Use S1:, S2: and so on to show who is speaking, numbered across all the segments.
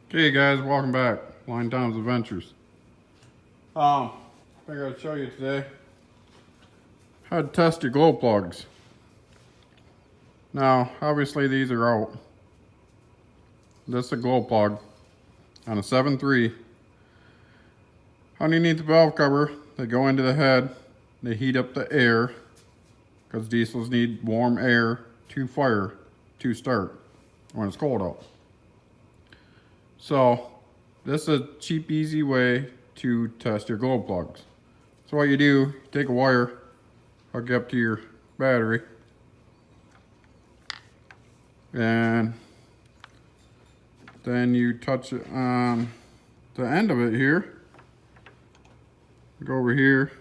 S1: Okay guys, welcome back. Line Times Adventures. Figured I'd show you today how to test your glow plugs. Now, obviously these are out. This is a glow plug on a 7.3. Underneath the valve cover, they go into the head. They heat up the air because diesels need warm air to fire to start when it's cold out. So this is a cheap, easy way to test your glow plugs. So what you do, take a wire, hook it up to your battery, and then you touch it on the end of it here. Go over here.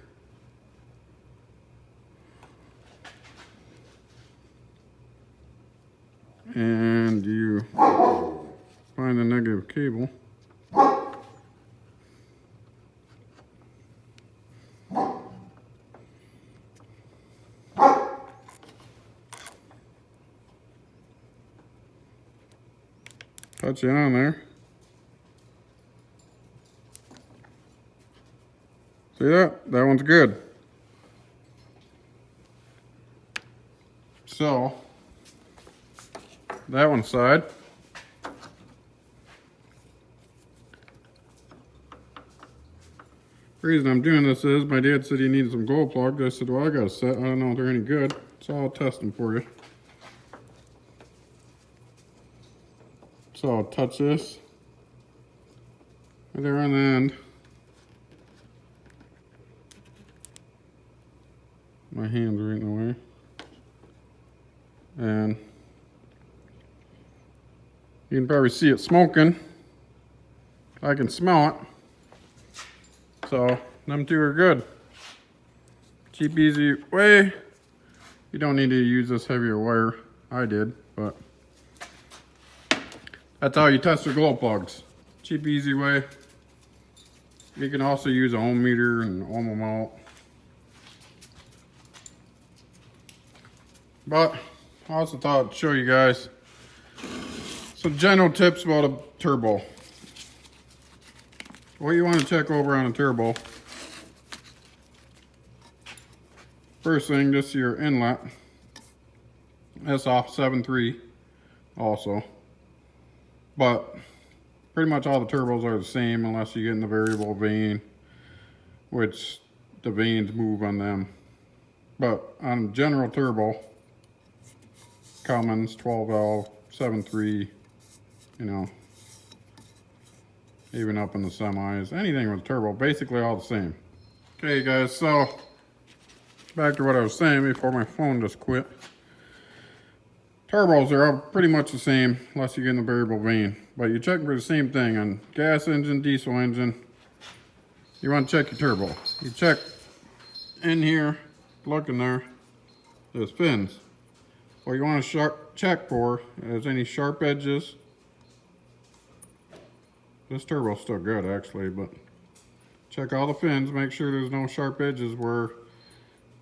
S1: And you find the negative cable. Touch it on there. See that? That one's good. So, that one side. The reason I'm doing this is my dad said he needed some glow plugs. I said, well, I got a set. I don't know if they're any good. So I'll test them for you. So I'll touch this. Right there on the end. My hands are in the way. And you can probably see it smoking. I can smell it. So them two are good. Cheap, easy way. You don't need to use this heavier wire. I did, but that's how you test your glow plugs. Cheap, easy way. You can also use a ohm meter and ohm them out. But I also thought I'd show you guys some general tips about a turbo. What you want to check over on a turbo. First thing, just your inlet. That's off 7.3 also. But pretty much all the turbos are the same unless you get in the variable vane, which the vanes move on them. But on general turbo, Cummins, 12 valve, 7.3, you know, even up in the semis, anything with turbo, basically all the same. Okay guys, so back to what I was saying before my phone just quit. Turbos are all pretty much the same unless you get in the variable vane. But you check for the same thing on gas engine, diesel engine. You want to check your turbo. You check in here, look in there, there's fins. What you want to check for is any sharp edges. This turbo's still good actually, but check all the fins, make sure there's no sharp edges where it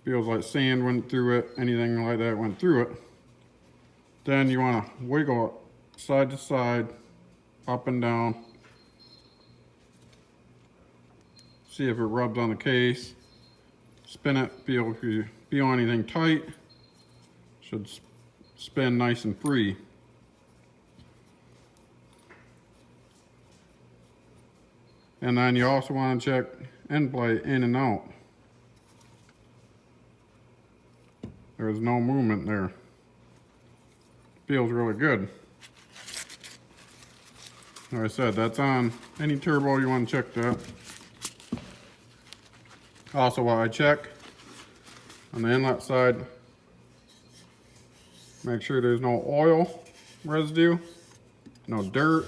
S1: feels like sand went through it, anything like that went through it. Then you want to wiggle it side to side, up and down. See if it rubs on the case. Spin it, feel if you feel anything tight. Should spin nice and free. And then you also want to check end plate in and out. There's no movement there. Feels really good. Like I said, that's on any turbo. You want to check that. Also, what I check on the inlet side, make sure there's no oil residue, no dirt,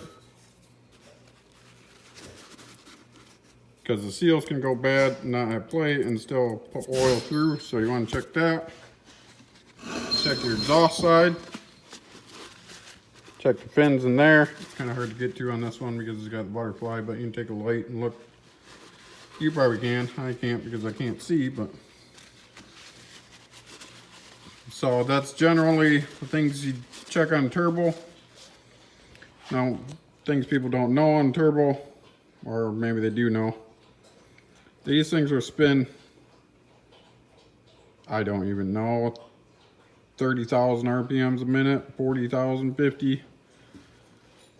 S1: because the seals can go bad and not have plate and still put oil through, so you want to check that. Check your exhaust side. Check the fins in there. It's kind of hard to get to on this one because it's got the butterfly, but you can take a light and look. You probably can. I can't because I can't see, but. So that's generally the things you check on turbo. Now, things people don't know on turbo, or maybe they do know. These things will spin, I don't even know, 30,000 RPMs a minute, 40,000, 50.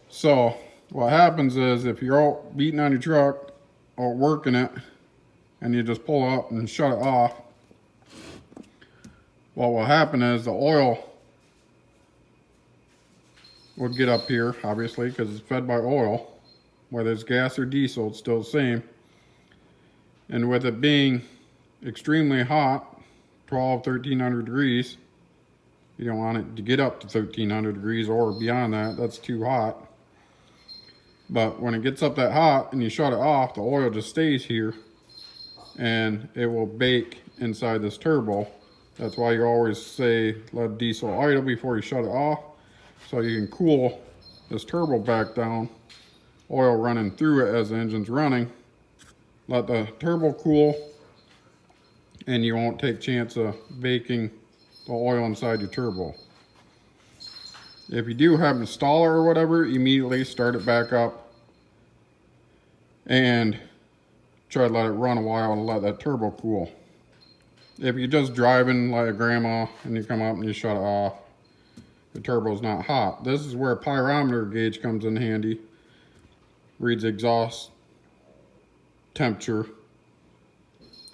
S1: So what happens is if you're out beating on your truck or working it and you just pull up and shut it off, what will happen is the oil would get up here, obviously, because it's fed by oil. Whether it's gas or diesel, it's still the same. And with it being extremely hot, 1300 degrees, you don't want it to get up to 1300 degrees or beyond that. That's too hot. But when it gets up that hot and you shut it off, the oil just stays here and it will bake inside this turbo. That's why you always say let diesel idle before you shut it off, so you can cool this turbo back down, oil running through it as the engine's running. Let the turbo cool and you won't take chance of baking the oil inside your turbo. If you do have an installer or whatever, immediately start it back up and try to let it run a while and let that turbo cool. If you're just driving like a grandma and you come up and you shut it off, the turbo's not hot. This is where a pyrometer gauge comes in handy. Reads exhaust temperature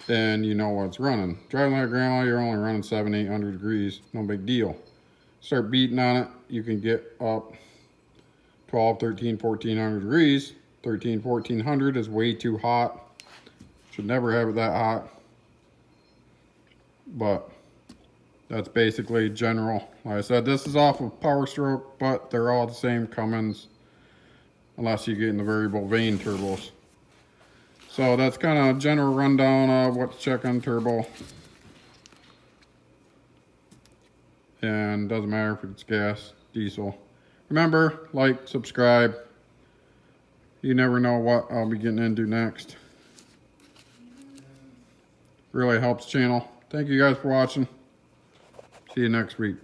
S1: and you know what's running. Driving like a grandma, you're only running 700-800 degrees, no big deal. Start beating on it, you can get up 12, 13, 1400 degrees. 13, 1400 is way too hot. Should never have it that hot. But that's basically general. Like I said, this is off of Power Stroke, but they're all the same Cummins, unless you get in the variable vane turbos. So that's kind of a general rundown of what to check on turbo. And doesn't matter if it's gas, diesel. Remember, like, subscribe. You never know what I'll be getting into next. Really helps the channel. Thank you guys for watching. See you next week.